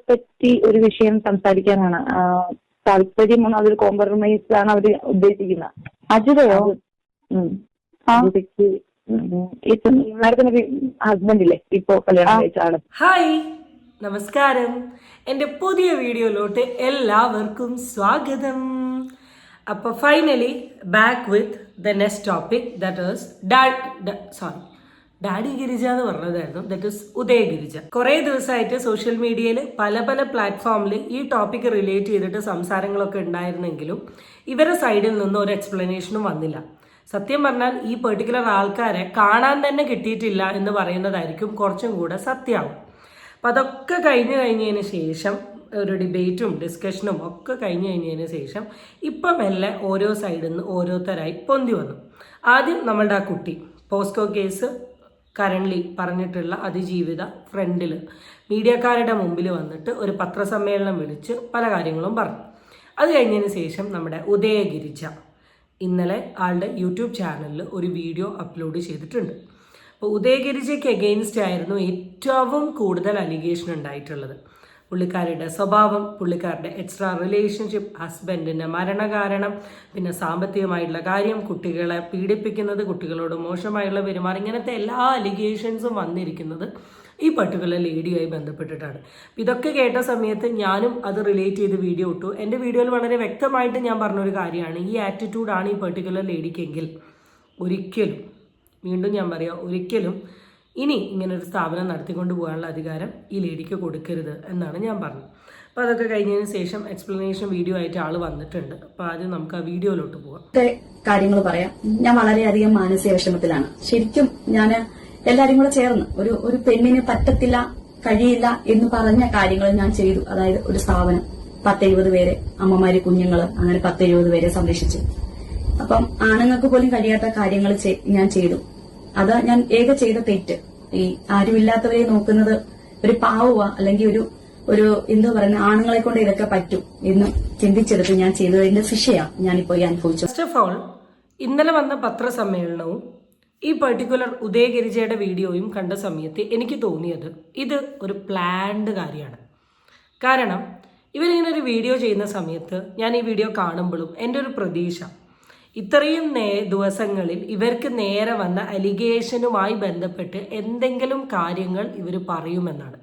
പറ്റി ഒരു വിഷയം സംസാരിക്കാനാണ്. താല്പര്യമാണ്, അതൊരു കോംപ്രമൈസ് ആണ് അവര് ഉദ്ദേശിക്കുന്നത്. അജിതയോ? അജിതയ്ക്ക് ഇപ്പൊ മാഡത്തിന് ഹസ്ബൻഡ് ഇല്ലേ ഇപ്പൊ കല്യാണം കഴിച്ച ആള്? ഹായ്, നമസ്കാരം. എൻ്റെ പുതിയ വീഡിയോയിലോട്ട് എല്ലാവർക്കും സ്വാഗതം. അപ്പോൾ finally back with the next topic, that is daddy Girija എന്ന് പറഞ്ഞതായിരുന്നു. ദാറ്റ് ഈസ് ഉദയ ഗിരിജ. കുറേ ദിവസമായിട്ട് സോഷ്യൽ മീഡിയയിൽ പല പ്ലാറ്റ്ഫോമിൽ ഈ ടോപ്പിക്ക് റിലേറ്റ് ചെയ്തിട്ട് സംസാരങ്ങളൊക്കെ ഉണ്ടായിരുന്നെങ്കിലും ഇവരുടെ സൈഡിൽ നിന്ന് ഒരു എക്സ്പ്ലനേഷനും വന്നില്ല. സത്യം പറഞ്ഞാൽ ഈ പെർട്ടിക്കുലർ ആൾക്കാരെ കാണാൻ തന്നെ കിട്ടിയിട്ടില്ല എന്ന് പറയുന്നതായിരിക്കും കുറച്ചും കൂടെ സത്യമാവും. അപ്പം അതൊക്കെ കഴിഞ്ഞതിന് ശേഷം ഒരു ഡിബേറ്റും ഡിസ്കഷനും ഒക്കെ കഴിഞ്ഞതിന് ശേഷം ഇപ്പം മെല്ലെ ഓരോ സൈഡിൽ നിന്ന് ഓരോരുത്തരായി പൊന്തി വന്നു. ആദ്യം നമ്മളുടെ ആ കുട്ടി പോസ്കോ കേസ് കറണ്ട്ലി പറഞ്ഞിട്ടുള്ള അതിജീവിത ഫ്രണ്ടിൽ മീഡിയക്കാരുടെ മുമ്പിൽ വന്നിട്ട് ഒരു പത്രസമ്മേളനം വിളിച്ച് പല കാര്യങ്ങളും പറഞ്ഞു. അത് കഴിഞ്ഞതിന് ശേഷം നമ്മുടെ ഉദയഗിരിജ ഇന്നലെ ആളുടെ യൂട്യൂബ് ചാനലിൽ ഒരു വീഡിയോ അപ്ലോഡ് ചെയ്തിട്ടുണ്ട്. അപ്പോൾ ഉദയഗിരിജയ്ക്ക് എഗെയിൻസ്റ്റ് ആയിരുന്നു ഏറ്റവും കൂടുതൽ അലിഗേഷൻ ഉണ്ടായിട്ടുള്ളത്. പുള്ളിക്കാരുടെ സ്വഭാവം, പുള്ളിക്കാരുടെ എക്സ്ട്രാ റിലേഷൻഷിപ്പ്, ഹസ്ബൻഡിൻ്റെ മരണകാരണം, പിന്നെ സാമ്പത്തികമായിട്ടുള്ള കാര്യം, കുട്ടികളെ പീഡിപ്പിക്കുന്നത്, കുട്ടികളോട് മോശമായുള്ള പെരുമാറി, ഇങ്ങനത്തെ എല്ലാ അലിഗേഷൻസും വന്നിരിക്കുന്നത് ഈ പർട്ടിക്കുലർ ലേഡിയുമായി ബന്ധപ്പെട്ടിട്ടാണ്. ഇതൊക്കെ കേട്ട സമയത്ത് ഞാനും അത് റിലേറ്റ് ചെയ്ത് വീഡിയോ ഇട്ടു. എൻ്റെ വീഡിയോയിൽ വളരെ വ്യക്തമായിട്ട് ഞാൻ പറഞ്ഞൊരു കാര്യമാണ്, ഈ ആറ്റിറ്റ്യൂഡാണ് ഈ പർട്ടിക്കുലർ ലേഡിക്കെങ്കിൽ ഒരിക്കലും, വീണ്ടും ഞാൻ പറയാം, ഒരിക്കലും ഇനി ഇങ്ങനൊരു സ്ഥാപനം നടത്തിക്കൊണ്ട് പോകാനുള്ള അധികാരം ഈ ലേഡിക്ക് കൊടുക്കരുത് എന്നാണ് ഞാൻ പറഞ്ഞത്. അപ്പോൾ അതൊക്കെ കഴിഞ്ഞതിന് ശേഷം എക്സ്പ്ലനേഷൻ വീഡിയോ ആയിട്ട് ആൾ വന്നിട്ടുണ്ട്. അപ്പോൾ ആദ്യം നമുക്ക് ആ വീഡിയോയിലോട്ട് പോകാം. കാര്യങ്ങൾ പറയാം. ഞാൻ വളരെയധികം മാനസിക വിഷമത്തിലാണ്. ശരിക്കും ഞാൻ എല്ലാരും കൂടെ ചേർന്ന് ഒരു പെണ്ണിന് പറ്റത്തില്ല, കഴിയില്ല എന്ന് പറഞ്ഞ കാര്യങ്ങൾ ഞാൻ ചെയ്തു. അതായത് ഒരു സ്ഥാപനം 10-70 പേരെ, അമ്മമാര്, കുഞ്ഞുങ്ങള്, അങ്ങനെ 10-70 പേരെ സംരക്ഷിച്ചു. അപ്പം ആണുങ്ങൾക്ക് പോലും കഴിയാത്ത കാര്യങ്ങൾ ഞാൻ ചെയ്തു. അത് ഞാൻ ചെയ്ത തെറ്റ്. ഈ ആരുമില്ലാത്തവരെ നോക്കുന്നത് ഒരു പാവുക, അല്ലെങ്കിൽ ഒരു എന്താ പറയുന്ന ആണുങ്ങളെ കൊണ്ട് ഇതൊക്കെ പറ്റും എന്ന് ചിന്തിച്ചെടുത്ത് ഞാൻ ചെയ്തതിന്റെ ശിക്ഷയാണ് ഞാനിപ്പോ അനുഭവിച്ചത്. ഫസ്റ്റ് ഓഫ് ഓൾ, ഇന്നലെ വന്ന പത്രസമ്മേളനവും ഈ പർട്ടിക്കുലർ ഉദയഗിരിജയുടെ വീഡിയോയും കണ്ട സമയത്ത് എനിക്ക് തോന്നിയത് ഇത് ഒരു പ്ലാൻഡ് കാര്യമാണ്. കാരണം ഇവരിങ്ങനെ ഒരു വീഡിയോ ചെയ്യുന്ന സമയത്ത് ഞാൻ ഈ വീഡിയോ കാണുമ്പോഴും എൻ്റെ ഒരു പ്രതീക്ഷ ഇത്രയും ദിവസങ്ങളിൽ ഇവർക്ക് നേരെ വന്ന അലിഗേഷനുമായി ബന്ധപ്പെട്ട് എന്തെങ്കിലും കാര്യങ്ങൾ ഇവർ പറയുമെന്നാണ്.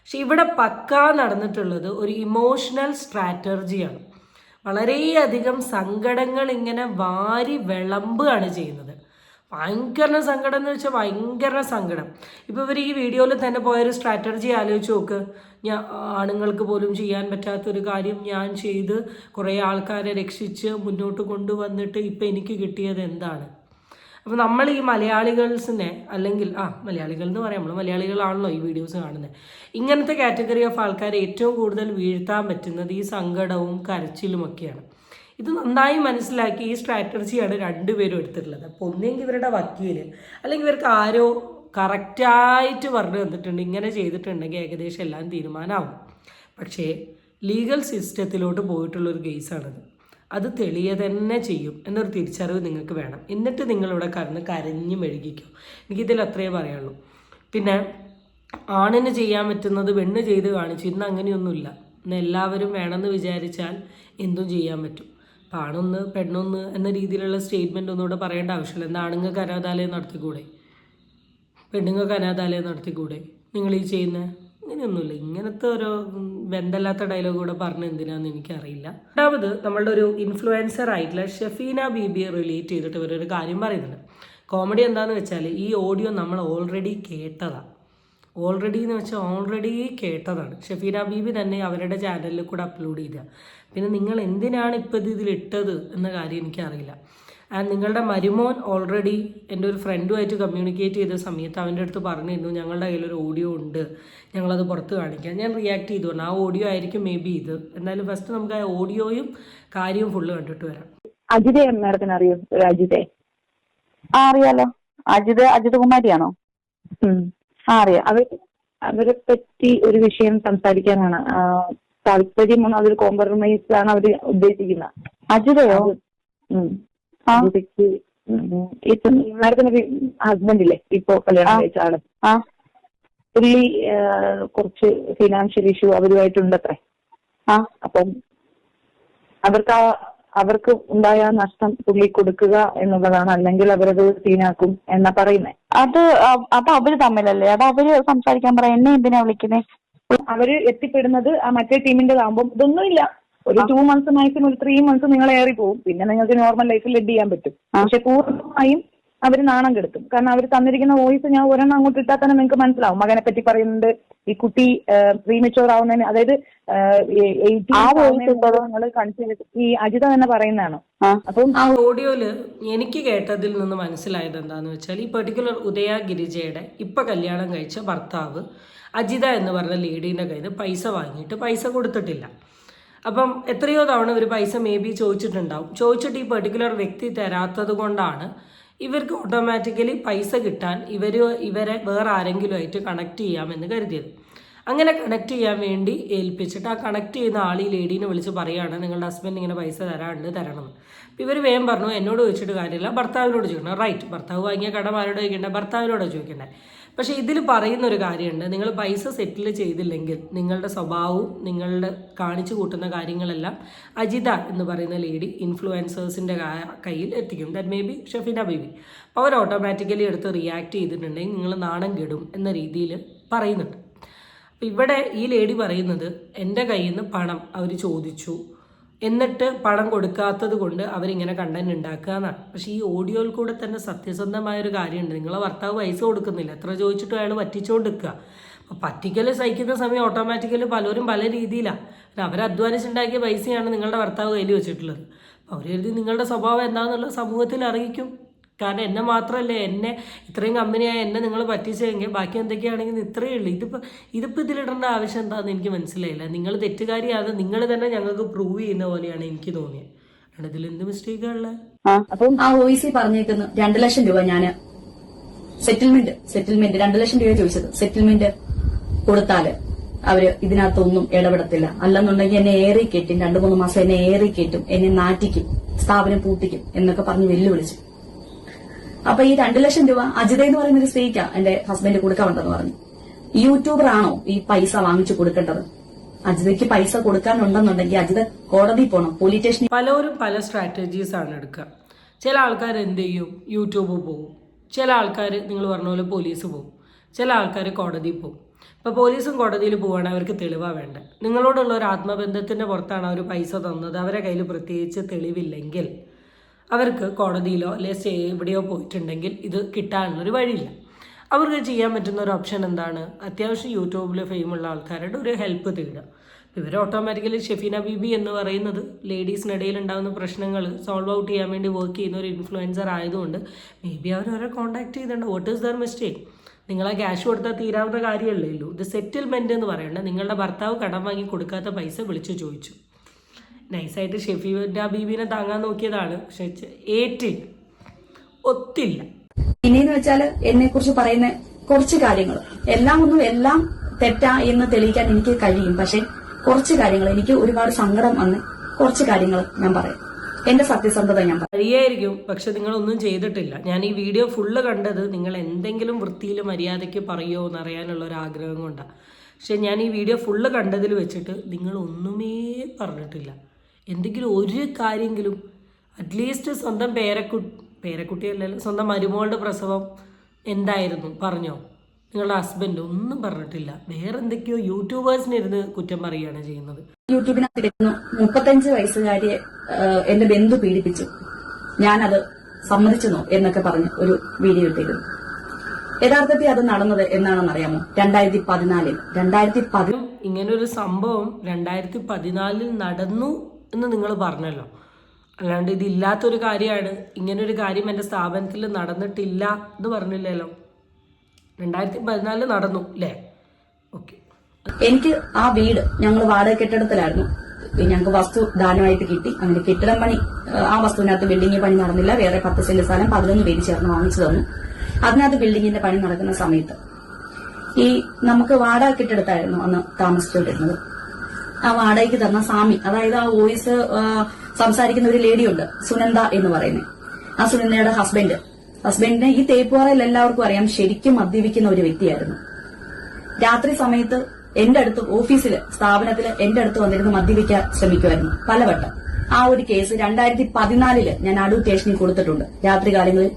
പക്ഷെ ഇവിടെ പക്കാ നടന്നിട്ടുള്ളത് ഒരു ഇമോഷണൽ സ്ട്രാറ്റജിയാണ്. വളരെയധികം സങ്കടങ്ങൾ ഇങ്ങനെ വാരി വിളമ്പുകയാണ് ചെയ്യുന്നത്. ഭയങ്കര സങ്കടം എന്ന് വെച്ചാൽ ഭയങ്കര സങ്കടം. ഇപ്പോൾ ഇവർ ഈ വീഡിയോയിൽ തന്നെ പോയൊരു സ്ട്രാറ്റജി ആലോചിച്ച് നോക്ക്. ആണുങ്ങൾക്ക് പോലും ചെയ്യാൻ പറ്റാത്തൊരു കാര്യം ഞാൻ ചെയ്ത് കുറേ ആൾക്കാരെ രക്ഷിച്ച് മുന്നോട്ട് കൊണ്ടുവന്നിട്ട് ഇപ്പം എനിക്ക് കിട്ടിയത് എന്താണ്? അപ്പോൾ നമ്മൾ ഈ മലയാളികൾസിനെ, അല്ലെങ്കിൽ മലയാളികൾ എന്ന് പറയാം, നമ്മൾ മലയാളികളാണല്ലോ ഈ വീഡിയോസ് കാണുന്നത്, ഇങ്ങനത്തെ കാറ്റഗറി ഓഫ് ആൾക്കാരെ ഏറ്റവും കൂടുതൽ വീഴ്ത്താൻ പറ്റുന്നത് ഈ സങ്കടവും കരച്ചിലുമൊക്കെയാണ്. ഇത് നന്നായി മനസ്സിലാക്കി ഈ സ്ട്രാറ്റജിയാണ് രണ്ടുപേരും എടുത്തിട്ടുള്ളത്. അപ്പോൾ ഒന്നെങ്കിൽ ഇവരുടെ വക്കീൽ, അല്ലെങ്കിൽ ഇവർക്ക് ആരോ കറക്റ്റായിട്ട് പറഞ്ഞു തന്നിട്ടുണ്ട് ഇങ്ങനെ ചെയ്തിട്ടുണ്ടെങ്കിൽ ഏകദേശം എല്ലാം തീരുമാനമാവും. പക്ഷേ ലീഗൽ സിസ്റ്റത്തിലോട്ട് പോയിട്ടുള്ളൊരു കേസാണത്. അത് തെളിയ തന്നെ ചെയ്യും എന്നൊരു തിരിച്ചറിവ് നിങ്ങൾക്ക് വേണം. എന്നിട്ട് നിങ്ങളിവിടെ കരഞ്ഞ് മെഴുകിക്കും. എനിക്കിതിൽ അത്രയേ പറയുള്ളൂ. പിന്നെ ആണിന് ചെയ്യാൻ പറ്റുന്നത് പെണ്ണ് ചെയ്ത് കാണിച്ചു. ഇന്ന് അങ്ങനെയൊന്നുമില്ല. ഇന്ന് എല്ലാവരും വേണമെന്ന് വിചാരിച്ചാൽ എന്തും ചെയ്യാൻ പറ്റും. അപ്പോൾ ആണൊന്ന് പെണ്ണൊന്ന് എന്ന രീതിയിലുള്ള സ്റ്റേറ്റ്മെൻറ്റ് ഒന്നുകൂടെ പറയേണ്ട ആവശ്യമില്ല. എന്താ ആണുങ്ങൾക്ക് അനാഥാലയം നടത്തിക്കൂടെ, പെണ്ണുങ്ങൾക്ക് അനാഥാലയം നടത്തിക്കൂടെ, നിങ്ങൾ ഈ ചെയ്യുന്ന ഇങ്ങനെയൊന്നുമില്ല. ഇങ്ങനത്തെ ഒരു ബന്ധമില്ലാത്ത ഡയലോഗ് കൂടെ പറഞ്ഞ എന്തിനാന്ന് എനിക്കറിയില്ല. രണ്ടാമത് നമ്മളുടെ ഒരു ഇൻഫ്ലുവൻസർ ആയിട്ടുള്ള ഷെഫീന ബീബിയെ റിലേറ്റ് ചെയ്തിട്ട് ഇവരൊരു കാര്യം പറയുന്നുണ്ട്. കോമഡി എന്താണെന്ന് വെച്ചാൽ ഈ ഓഡിയോ നമ്മൾ ഓൾറെഡി കേട്ടതാണ്. ഓൾറെഡി കേട്ടതാണ്. ഷെഫീന ബീബി തന്നെ അവരുടെ ചാനലിൽ കൂടെ അപ്ലോഡ് ചെയ്ത. പിന്നെ നിങ്ങൾ എന്തിനാണ് ഇപ്പോൾ ഇതിലിട്ടത് എന്ന കാര്യം എനിക്കറിയില്ല. ആൻഡ് നിങ്ങളുടെ മരുമോൻ ഓൾറെഡി എൻ്റെ ഒരു ഫ്രണ്ടുമായിട്ട് കമ്മ്യൂണിക്കേറ്റ് ചെയ്ത സമയത്ത് അവൻ്റെ അടുത്ത് പറഞ്ഞിരുന്നു ഞങ്ങളുടെ കയ്യിലൊരു ഓഡിയോ ഉണ്ട്, ഞങ്ങളത് പുറത്ത് കാണിക്കാം. ഞാൻ റിയാക്ട് ചെയ്തു. ആ ഓഡിയോ ആയിരിക്കും മേ ബി ഇത്. എന്നാലും ഫസ്റ്റ് നമുക്ക് ആ ഓഡിയോയും കാര്യവും ഫുള്ള് കണ്ടിട്ട് വരാം. അജിതയെ മാഡത്തിന് അറിയോ? അജിതയെ അറിയാലോ. അജിത് കുമാരിയാണോ? അറിയാം. അവരെ പറ്റി ഒരു വിഷയം സംസാരിക്കാനാണ്. താല്പര്യമാണ്, അതൊരു കോംപ്രമൈസ് ആണ് അവര് ഉദ്ദേശിക്കുന്നത്. അജിതയോ? അജിതയ്ക്ക് ഇപ്പൊ മാഡത്തിന് ഹസ്ബൻഡ് ഇല്ലേ ഇപ്പൊ കല്യാണം കഴിച്ച ആള്? പുള്ളി കുറച്ച് ഫിനാൻഷ്യൽ ഇഷ്യൂ അവരുമായിട്ടുണ്ടത്രേ. അപ്പം അവർക്ക് ഉണ്ടായ നഷ്ടം പുള്ളി കൊടുക്കുക എന്നുള്ളതാണ്, അല്ലെങ്കിൽ അവരത് സീനാക്കും എന്നാ പറയുന്നേ. അത് അവര് തമ്മിലല്ലേ, അത് അവര് സംസാരിക്കാൻ പറയാം. എന്നെ എന്തിനാ വിളിക്കുന്നേ? അവര് എത്തിപ്പെടുന്നത് ആ മറ്റേ ടീമിന്റേതാകുമ്പോൾ ഇതൊന്നുമില്ല, ഒരു 2 months മാക്സിമം ഒരു 3 months നിങ്ങൾ ഏറി പോകും, പിന്നെ നിങ്ങൾക്ക് നോർമൽ ലൈഫിൽ ലീഡ് ചെയ്യാൻ പറ്റും. പക്ഷെ പൂർണ്ണമായും അവർ നാണം കെടുത്തും. കാരണം അവർ തന്നിരിക്കുന്ന വോയിസ് ഞാൻ ഒരെണ്ണം അങ്ങോട്ട് ഇട്ടാൽ തന്നെ നിങ്ങൾക്ക് മനസ്സിലാവും. മകനെ പറ്റി പറയുന്നുണ്ട്, ഈ കുട്ടി പ്രീമെച്യൂർ ആവുന്നതിന്, അതായത് 18 ഈ അജിത തന്നെ പറയുന്നതാണ്. അപ്പം ആ ഓഡിയോയില് എനിക്ക് കേട്ടതിൽ നിന്ന് മനസ്സിലായത് എന്താന്ന് വെച്ചാൽ, ഈ പെർട്ടിക്കുലർ ഉദയ ഗിരിജയുടെ ഇപ്പൊ കല്യാണം കഴിച്ച ഭർത്താവ് അജിത എന്ന് പറഞ്ഞ ലേഡീൻ്റെ കയ്യിൽ നിന്ന് പൈസ വാങ്ങിയിട്ട് പൈസ കൊടുത്തിട്ടില്ല. അപ്പം എത്രയോ തവണ ഇവർ പൈസ മേ ബി ചോദിച്ചിട്ടുണ്ടാവും. ചോദിച്ചിട്ട് ഈ പെർട്ടിക്കുലർ വ്യക്തി തരാത്തത് കൊണ്ടാണ് ഇവർക്ക് ഓട്ടോമാറ്റിക്കലി പൈസ കിട്ടാൻ ഇവരെ വേറെ ആരെങ്കിലും ആയിട്ട് കണക്ട് ചെയ്യാമെന്ന് കരുതിയത്. അങ്ങനെ കണക്ട് ചെയ്യാൻ വേണ്ടി ഏൽപ്പിച്ചിട്ട് ആ കണക്ട് ചെയ്യുന്ന ആൾ ഈ ലേഡീനെ വിളിച്ച് പറയുകയാണ്, നിങ്ങളുടെ ഹസ്ബൻഡ് ഇങ്ങനെ പൈസ തരണമെന്ന്. അപ്പോൾ ഇവർ വേഗം പറഞ്ഞു, എന്നോട് ചോദിച്ചിട്ട് കാര്യമില്ല, ഭർത്താവിനോട് ചോദിക്കണം. റൈറ്റ്, ഭർത്താവ് വാങ്ങിയ കടം ആരോട് ചോദിക്കേണ്ടത്? ഭർത്താവിനോട് ചോദിക്കേണ്ടത്. പക്ഷേ ഇതിൽ പറയുന്ന ഒരു കാര്യമുണ്ട്, നിങ്ങൾ പൈസ സെറ്റിൽ ചെയ്തില്ലെങ്കിൽ നിങ്ങളുടെ സ്വഭാവവും നിങ്ങളുടെ കാണിച്ചു കൂട്ടുന്ന കാര്യങ്ങളെല്ലാം അജിത എന്ന് പറയുന്ന ലേഡി ഇൻഫ്ലുവൻസേഴ്സിൻ്റെ കയ്യിൽ എത്തിക്കും. That may be Shefeena baby. അപ്പോൾ അവർ ഓട്ടോമാറ്റിക്കലി എടുത്ത് റിയാക്ട് ചെയ്തിട്ടുണ്ടെങ്കിൽ നിങ്ങൾ നാണം കെടും എന്ന രീതിയിൽ പറയുന്നുണ്ട്. അപ്പോൾ ഇവിടെ ഈ ലേഡി പറയുന്നത്, എൻ്റെ കയ്യിൽ നിന്ന് പണം അവർ ചോദിച്ചു, എന്നിട്ട് പണം കൊടുക്കാത്തത് കൊണ്ട് അവരിങ്ങനെ കണ്ടന്റ് ഉണ്ടാക്കുക എന്നാണ്. പക്ഷേ ഈ ഓഡിയോയിൽ കൂടെ തന്നെ സത്യസന്ധമായൊരു കാര്യമുണ്ട്. നിങ്ങളെ ഭർത്താവ് പൈസ കൊടുക്കുന്നില്ല, എത്ര ചോദിച്ചിട്ടും അയാൾ പറ്റിച്ചുകൊണ്ടിരിക്കുക. അപ്പോൾ പറ്റിക്കൽ സഹിക്കുന്ന സമയം ഓട്ടോമാറ്റിക്കലി പലരും പല രീതിയിലാണ്. അവരധ്വാനിച്ചുണ്ടാക്കിയ പൈസയാണ് നിങ്ങളുടെ ഭർത്താവ് കയ്യിൽ വെച്ചിട്ടുള്ളത്. അപ്പോൾ അവർ കരുതി നിങ്ങളുടെ സ്വഭാവം എന്താണെന്നുള്ള സമൂഹത്തിൽ അറിയിക്കും. കാരണം എന്നെ മാത്രമല്ലേ, എന്നെ ഇത്രയും കമ്പനിയായ എന്നെ നിങ്ങൾ പറ്റിച്ചെങ്കിൽ ബാക്കി എന്തൊക്കെയാണെങ്കിൽ ഇത്രയേ ഉള്ളൂ. ഇതിപ്പോൾ ഇതിലിടേണ്ട ആവശ്യം എന്താണെന്ന് എനിക്ക് മനസ്സിലായില്ല. നിങ്ങൾ തെറ്റുകാരിയാണ്, നിങ്ങൾ തന്നെ ഞങ്ങൾക്ക് പ്രൂവ് ചെയ്യുന്ന പോലെയാണ് എനിക്ക് തോന്നിയത്. ഇതിൽ എന്ത് മിസ്റ്റേക്കാണുള്ളത്? അപ്പം ആ വോയിസിൽ പറഞ്ഞേക്കുന്നു 2 ലക്ഷം രൂപ ഞാൻ സെറ്റിൽമെന്റ് 2 ലക്ഷം രൂപ ചോദിച്ചത്. സെറ്റിൽമെന്റ് കൊടുത്താല് അവര് ഇതിനകത്തൊന്നും ഇടപെടത്തില്ല, അല്ലെന്നുണ്ടെങ്കിൽ എന്നെ ഏറി കെട്ടും, 2-3 മാസം എന്നെ ഏറി കെട്ടും, എന്നെ നാറ്റിക്കും, സ്ഥാപനം പൂട്ടിക്കും എന്നൊക്കെ പറഞ്ഞ് വെല്ലുവിളിച്ചു. അപ്പൊ ഈ 2 ലക്ഷം രൂപ അജിത എന്ന് പറയുന്ന ഒരു സ്ത്രീക്കാ എന്റെ ഹസ്ബൻഡ് കൊടുക്കാനുണ്ടെന്ന് പറഞ്ഞു. യൂട്യൂബർ ആണോ ഈ പൈസ വാങ്ങിച്ചു കൊടുക്കേണ്ടത്? അജിതയ്ക്ക് പൈസ കൊടുക്കാനുണ്ടെന്നുണ്ടെങ്കിൽ അജിത കോടതി പോകണം, പോലീസ് സ്റ്റേഷനിൽ. പലരും പല സ്ട്രാറ്റജീസ് ആണ് എടുക്കുക. ചില ആൾക്കാർ എന്ത് ചെയ്യും, യൂട്യൂബ് പോകും. ചില ആൾക്കാർ നിങ്ങൾ പറഞ്ഞ പോലെ പോലീസ് പോകും. ചില ആൾക്കാർ കോടതി പോകും. ഇപ്പോൾ പോലീസും കോടതിയിൽ പോവുകയാണെങ്കിൽ അവർക്ക് തെളിവാണ് വേണ്ടത്. നിങ്ങളോടുള്ള ഒരു ആത്മബന്ധത്തിൻ്റെ പുറത്താണ് അവർ പൈസ തന്നത്, അവരുടെ കയ്യിൽ പ്രത്യേകിച്ച് തെളിവില്ലെങ്കിൽ അവർക്ക് കോടതിയിലോ അല്ലെങ്കിൽ എവിടെയോ പോയിട്ടുണ്ടെങ്കിൽ ഇത് കിട്ടാനുള്ളൊരു വഴിയില്ല. അവർക്ക് ചെയ്യാൻ പറ്റുന്ന ഒരു ഓപ്ഷൻ എന്താണ്? അത്യാവശ്യം യൂട്യൂബിൽ ഫെയിമുള്ള ആൾക്കാരുടെ ഒരു ഹെൽപ്പ് തേടുക. ഇവർ ഓട്ടോമാറ്റിക്കലി ഷെഫീന ബീബി എന്ന് പറയുന്നത് ലേഡീസിനിടയിൽ ഉണ്ടാകുന്ന പ്രശ്നങ്ങൾ സോൾവ് ഔട്ട് ചെയ്യാൻ വേണ്ടി വർക്ക് ചെയ്യുന്ന ഒരു ഇൻഫ്ലുവൻസർ ആയതുകൊണ്ട് മേ ബി അവരെ കോൺടാക്ട് ചെയ്തിട്ടുണ്ട്. What is there mistake? നിങ്ങളെ ക്യാഷ് കൊടുത്താൽ തീരാവുന്ന കാര്യമല്ലേ ഉള്ളൂ. ഇത് സെറ്റിൽമെൻറ്റ് എന്ന് പറയേണ്ടത് നിങ്ങളുടെ ഭർത്താവ് കടം വാങ്ങി കൊടുക്കാത്ത പൈസ വിളിച്ചു ചോദിച്ചു. നൈസായിട്ട് ഷെഫീന ബീബിനെ താങ്ങാൻ നോക്കിയതാണ്, പക്ഷെ ഒത്തില്ല. പിന്നെയെന്ന് വെച്ചാൽ എന്നെ കുറിച്ച് പറയുന്ന കുറച്ച് കാര്യങ്ങൾ എല്ലാം തെറ്റാ എന്ന് തെളിയിക്കാൻ എനിക്ക് കഴിയും. പക്ഷെ കുറച്ച് കാര്യങ്ങൾ എനിക്ക് ഒരുപാട് സങ്കടം വന്ന് കുറച്ച് കാര്യങ്ങൾ ഞാൻ പറയാം. എന്റെ സത്യസന്ധത ഞാൻ കഴിയായിരിക്കും, പക്ഷെ നിങ്ങളൊന്നും ചെയ്തിട്ടില്ല. ഞാൻ ഈ വീഡിയോ ഫുള്ള് കണ്ടത് നിങ്ങൾ എന്തെങ്കിലും വൃത്തിയിൽ മര്യാദയ്ക്ക് പറയുമോ എന്നറിയാനുള്ള ഒരു ആഗ്രഹം കൊണ്ടാണ്. പക്ഷെ ഞാൻ ഈ വീഡിയോ ഫുള്ള് കണ്ടതിൽ വെച്ചിട്ട് നിങ്ങളൊന്നുമേ പറഞ്ഞിട്ടില്ല. എന്തെങ്കിലും ഒരു കാര്യമെങ്കിലും അറ്റ്ലീസ്റ്റ് സ്വന്തം പേരക്കുട്ടിയല്ലല്ലോ, സ്വന്തം മരുമോളുടെ പ്രസവം എന്തായിരുന്നു പറഞ്ഞോ? നിങ്ങളുടെ ഹസ്ബൻഡ് ഒന്നും പറഞ്ഞിട്ടില്ല. വേറെ എന്തൊക്കെയോ യൂട്യൂബേഴ്സിനിരുന്ന് കുറ്റം പറയുകയാണ് ചെയ്യുന്നത്. യൂട്യൂബിനകത്തിരുന്നു 35 വയസ്സുകാരിയെ എന്റെ ബന്ധു പീഡിപ്പിച്ചു, ഞാനത് സമ്മതിച്ചെന്നോ എന്നൊക്കെ പറഞ്ഞ് ഒരു വീഡിയോ ഇട്ടിരുന്നു. യഥാർത്ഥത്തിൽ അത് നടന്നത് എന്നാണെന്ന് അറിയാമോ? 2014 ഇങ്ങനൊരു സംഭവം 2014 നടന്നു എന്ന് നിങ്ങൾ പറഞ്ഞല്ലോ. അല്ലാണ്ട് ഇതില്ലാത്തൊരു കാര്യമാണ്, ഇങ്ങനൊരു കാര്യം എൻ്റെ സ്ഥാപനത്തിൽ നടന്നിട്ടില്ല എന്ന് പറഞ്ഞില്ലല്ലോ. 2014 നടന്നു അല്ലേ? ഓക്കെ. എനിക്ക് ആ വീട് ഞങ്ങൾ വാടക കെട്ടിടത്തിലായിരുന്നു. ഞങ്ങൾക്ക് വസ്തു ദാനമായിട്ട് കിട്ടി. അങ്ങനെ കെട്ടിടം പണി, ആ വസ്തുവിനകത്ത് ബിൽഡിംഗ് പണി നടന്നില്ല. വേറെ 10 സെന്റ് സ്ഥലം 11 പേര് ചേർന്ന് വാങ്ങിച്ചു തന്നു. അതിനകത്ത് ബിൽഡിങ്ങിന്റെ പണി നടക്കുന്ന സമയത്ത് ഈ നമുക്ക് വാടക കെട്ടിടത്തായിരുന്നു അന്ന് താമസിച്ചുകൊണ്ടിരുന്നത്. ആ വാടകയ്ക്ക് തന്ന സ്വാമി, അതായത് ആ വോയിസ് സംസാരിക്കുന്ന ഒരു ലേഡിയുണ്ട്, സുനന്ദ എന്ന് പറയുന്നത്. ആ സുനന്ദയുടെ ഹസ്ബൻഡിന് ഈ തേപ്പുപാറയിൽ എല്ലാവർക്കും അറിയാം ശരിക്കും മദ്യപിക്കുന്ന ഒരു വ്യക്തിയായിരുന്നു. രാത്രി സമയത്ത് എന്റെ അടുത്ത് ഓഫീസില് സ്ഥാപനത്തില് എന്റെ അടുത്ത് വന്നിരുന്ന് മദ്യപിക്കാൻ ശ്രമിക്കുമായിരുന്നു പലവട്ടം. ആ ഒരു കേസ് 2014 ഞാൻ അടൂർ സ്റ്റേഷനിൽ കൊടുത്തിട്ടുണ്ട്. രാത്രി കാലങ്ങളിൽ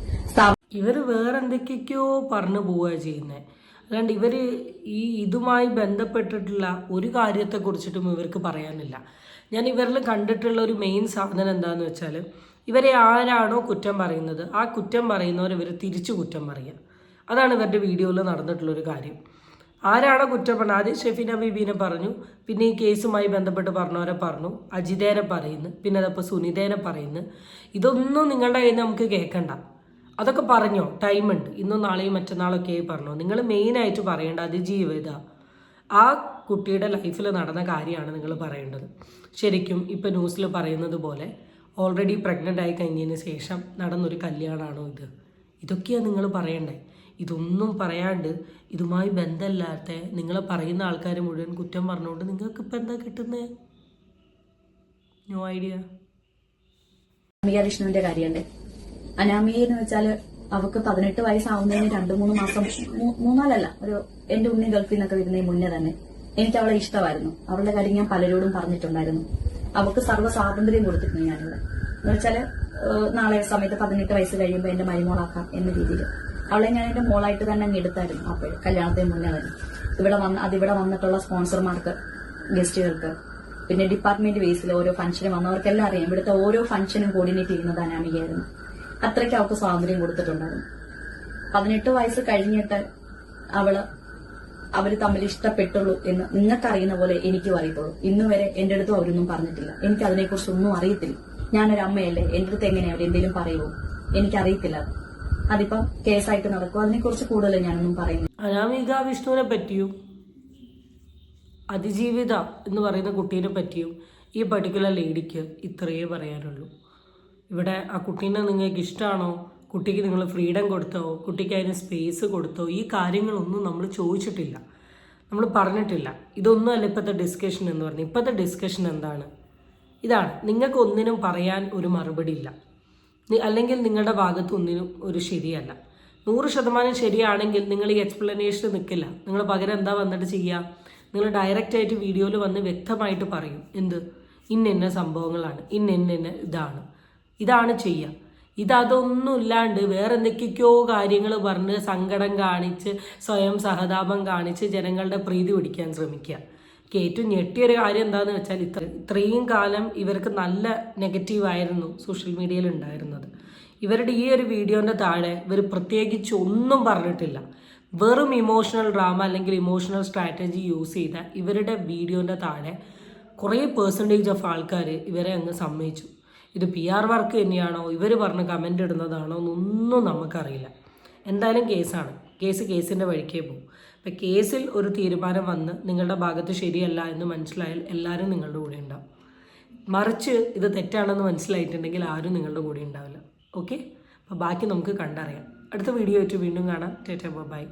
ഇവർ വേറെന്തൊക്കെയോ പറഞ്ഞു പോവുക ചെയ്യുന്നത്. അല്ലാണ്ട് ഇവർ ഇതുമായി ബന്ധപ്പെട്ടിട്ടുള്ള ഒരു കാര്യത്തെക്കുറിച്ചിട്ടും ഇവർക്ക് പറയാനില്ല. ഞാൻ ഇവരിൽ കണ്ടിട്ടുള്ള ഒരു മെയിൻ സാധനം എന്താണെന്ന് വെച്ചാൽ, ഇവരെ ആരാണോ കുറ്റം പറയുന്നത് ആ കുറ്റം പറയുന്നവർ ഇവർ തിരിച്ചു കുറ്റം പറയുക. അതാണ് ഇവരുടെ വീഡിയോയിൽ നടന്നിട്ടുള്ളൊരു കാര്യം. ആരാണോ കുറ്റം പറഞ്ഞത്, ആദ്യം ഷെഫീന ബീബീനെ പറഞ്ഞു, പിന്നെ ഈ കേസുമായി ബന്ധപ്പെട്ട് പറഞ്ഞവരെ പറഞ്ഞു, അജിതേനെ പറയുന്നു, പിന്നെ അതപ്പോൾ സുനിതേനെ പറയുന്നു. ഇതൊന്നും നിങ്ങളുടെ കയ്യിൽ നിന്ന് നമുക്ക് കേൾക്കണ്ട. അതൊക്കെ പറഞ്ഞോ, ടൈമുണ്ട്, ഇന്നും നാളെയും മറ്റന്നാളൊക്കെ പറഞ്ഞോ. നിങ്ങൾ മെയിനായിട്ട് പറയേണ്ട അതിജീവിത ആ കുട്ടിയുടെ ലൈഫിൽ നടന്ന കാര്യമാണ് നിങ്ങൾ പറയേണ്ടത്. ശരിക്കും ഇപ്പം ന്യൂസിൽ പറയുന്നത് പോലെ ഓൾറെഡി പ്രഗ്നൻ്റ് ആയി കഴിഞ്ഞതിന് ശേഷം നടന്നൊരു കല്യാണമാണോ ഇത്? ഇതൊക്കെയാണ് നിങ്ങൾ പറയണ്ടേ. ഇതൊന്നും പറയാണ്ട് ഇതുമായി ബന്ധമില്ലാത്ത നിങ്ങളെ പറയുന്ന ആൾക്കാർ മുഴുവൻ കുറ്റം പറഞ്ഞുകൊണ്ട് നിങ്ങൾക്ക് ഇപ്പം എന്താ കിട്ടുന്നത്? No idea. അനാമിക വിഷ്ണുവിന്റെ കാര്യമുണ്ട്. അനാമിക എന്ന് വെച്ചാല് അവക്ക് 18 വയസ്സാവുന്നതിന് 2-3 മാസം, 3-4 ഒരു എന്റെ ഉണ്ണി ഗൾഫിൽ നിന്നൊക്കെ വരുന്നതിന് മുന്നേ തന്നെ എനിക്ക് അവളെ ഇഷ്ടമായിരുന്നു. അവളുടെ കാര്യം ഞാൻ പലരോടും പറഞ്ഞിട്ടുണ്ടായിരുന്നു. അവക്ക് സർവ്വ സ്വാതന്ത്ര്യം കൊടുത്തിരുന്നു ഞാനിവിടെ. എന്ന് വെച്ചാല് നാളെ സമയത്ത് 18 വയസ്സ് കഴിയുമ്പോൾ എന്റെ മരുമോളാക്കാം എന്ന രീതിയിൽ അവളെ ഞാൻ എന്റെ മോളായിട്ട് തന്നെ അങ്ങ് എടുത്തായിരുന്നു. അപ്പോൾ കല്യാണത്തിന് മുന്നേ തന്നെ ഇവിടെ വന്നിട്ടുള്ള സ്പോൺസർമാർക്ക്, ഗസ്റ്റുകൾക്ക്, പിന്നെ ഡിപ്പാർട്ട്മെന്റ് ബേസിൽ ഓരോ ഫംഗ്ഷനും വന്നവർക്കെല്ലാം അറിയാം. ഇവിടുത്തെ ഓരോ ഫംഗ്ഷനും കോർഡിനേറ്റ് ചെയ്യുന്നത് അനാമികയായിരുന്നു. അത്രയ്ക്ക് അവൾക്ക് സ്വാതന്ത്ര്യം കൊടുത്തിട്ടുണ്ടായിരുന്നു. 18 വയസ്സ് കഴിഞ്ഞിട്ട് അവര് തമ്മിൽ ഇഷ്ടപ്പെട്ടുള്ളൂ എന്ന് നിങ്ങൾക്കറിയുന്ന പോലെ എനിക്കും അറിയത്തുള്ളൂ. ഇന്ന് വരെ എന്റെ അടുത്തും അവരൊന്നും പറഞ്ഞിട്ടില്ല. എനിക്ക് അതിനെക്കുറിച്ചൊന്നും അറിയത്തില്ല. ഞാനൊരു അമ്മയല്ലേ, എന്റെ അടുത്ത് എങ്ങനെയാ അവരെന്തെങ്കിലും പറയുമോ? എനിക്കറിയത്തില്ല. അതിപ്പം കേസായിട്ട് നടക്കും. അതിനെക്കുറിച്ച് കൂടുതൽ ഞാനൊന്നും പറയുന്നു. അനാമിക വിഷ്ണുവിനെ പറ്റിയും അതിജീവിത എന്ന് പറയുന്ന കുട്ടീനെ പറ്റിയും ഈ പർട്ടിക്കുലർ ലേഡിക്ക് ഇത്രയേ പറയാനുള്ളൂ. ഇവിടെ ആ കുട്ടീനെ നിങ്ങൾക്ക് ഇഷ്ടമാണോ, കുട്ടിക്ക് നിങ്ങൾ ഫ്രീഡം കൊടുത്തോ, കുട്ടിക്ക് അതിന് സ്പേസ് കൊടുത്തോ, ഈ കാര്യങ്ങളൊന്നും നമ്മൾ ചോദിച്ചിട്ടില്ല, നമ്മൾ പറഞ്ഞിട്ടില്ല. ഇതൊന്നും അല്ല ഇപ്പോഴത്തെ ഡിസ്കഷൻ എന്ന് പറഞ്ഞാൽ. ഇപ്പോഴത്തെ ഡിസ്കഷൻ എന്താണ്? ഇതാണ്, നിങ്ങൾക്ക് ഒന്നിനും പറയാൻ ഒരു മറുപടി ഇല്ല, അല്ലെങ്കിൽ നിങ്ങളുടെ ഭാഗത്ത് ഒന്നിനും ഒരു ശരിയല്ല. 100% ശരിയാണെങ്കിൽ നിങ്ങൾ ഈ എക്സ്പ്ലനേഷൻ നിൽക്കില്ല. നിങ്ങൾ പകരം എന്താ വന്നിട്ട് ചെയ്യുക? നിങ്ങൾ ഡയറക്റ്റായിട്ട് വീഡിയോയിൽ വന്ന് വ്യക്തമായിട്ട് പറയും. എന്ത് ഇന്ന സംഭവങ്ങളാണ്, ഇന്ന ഇതാണ് ചെയ്യുക. ഇതൊന്നും ഇല്ലാണ്ട് വേറെ എന്തൊക്കെയോ കാര്യങ്ങൾ പറഞ്ഞ് സങ്കടം കാണിച്ച് സ്വയം സഹതാപം കാണിച്ച് ജനങ്ങളുടെ പ്രീതി പിടിക്കാൻ ശ്രമിക്കുക. ഏറ്റവും ഞെട്ടിയൊരു കാര്യം എന്താണെന്ന് വെച്ചാൽ, ഇത്രയും കാലം ഇവർക്ക് നല്ല നെഗറ്റീവായിരുന്നു സോഷ്യൽ മീഡിയയിൽ ഉണ്ടായിരുന്നത്. ഇവരുടെ ഈ ഒരു വീഡിയോൻ്റെ താഴെ ഇവർ പ്രത്യേകിച്ച് ഒന്നും പറഞ്ഞിട്ടില്ല. വെറും ഇമോഷണൽ ഡ്രാമ അല്ലെങ്കിൽ ഇമോഷണൽ സ്ട്രാറ്റജി യൂസ് ചെയ്ത ഇവരുടെ വീഡിയോൻ്റെ താഴെ കുറേ % ഓഫ് ആൾക്കാർ ഇവരെ അങ്ങ് സമ്മതിച്ചു. ഇത് PR വർക്ക് തന്നെയാണോ, ഇവർ പറഞ്ഞ് കമൻ്റ് ഇടുന്നതാണോ എന്നൊന്നും നമുക്കറിയില്ല. എന്തായാലും കേസാണ്. കേസിൻ്റെ വഴിക്കേ പോകും. അപ്പം കേസിൽ ഒരു തീരുമാനം വന്ന് നിങ്ങളുടെ ഭാഗത്ത് ശരിയല്ല എന്ന് മനസ്സിലായാൽ എല്ലാവരും നിങ്ങളുടെ കൂടെ ഉണ്ടാവും. മറിച്ച് ഇത് തെറ്റാണെന്ന് മനസ്സിലായിട്ടുണ്ടെങ്കിൽ ആരും നിങ്ങളുടെ കൂടെ ഉണ്ടാവില്ല. ഓക്കെ, അപ്പോൾ ബാക്കി നമുക്ക് കണ്ടറിയാം. അടുത്ത വീഡിയോ ആയിട്ട് വീണ്ടും കാണാം. Tata bye.